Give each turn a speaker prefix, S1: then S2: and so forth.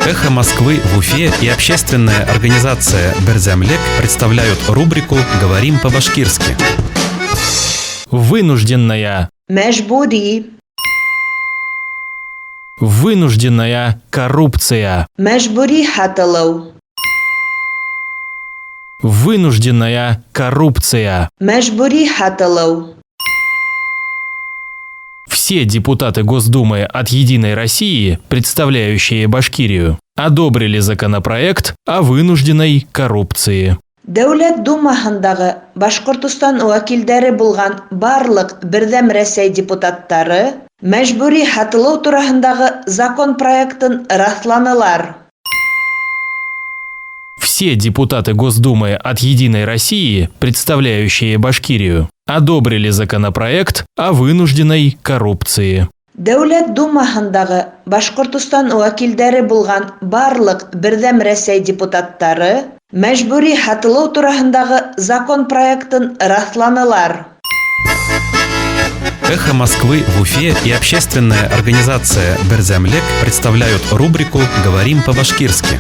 S1: «Эхо Москвы» в Уфе и общественная организация «Берзямлек» представляют рубрику «Говорим по-башкирски».
S2: Вынужденная.
S3: Мәжбүри.
S2: Вынужденная коррупция.
S3: Мәжбүри хатылау.
S2: Вынужденная коррупция.
S3: Мәжбүри хатылау.
S2: Все депутаты Госдумы от «Единой России», представляющие Башкирию, одобрили законопроект о вынужденной коррупции.
S3: Дәүләт Думаһындағы Башкортостан вәкилдәре булган барлык Бердәм Рәсәй депутаттары мәҗбүри хатылау турасындагы закон проектын расланылар.
S2: Все депутаты Госдумы от «Единой России», представляющие Башкирию, одобрили законопроект о вынужденной коррупции.
S3: Дәүләт Думаһындағы Башкортостан вәкилдәре булган барлык Бердәм Рәсәй депутаттары мәҗбүри хатылау турасындагы закон проектын расланылар.
S1: «Эхо Москвы» в Уфе и общественная организация «Берзямлек» представляют рубрику «Говорим по-башкирски».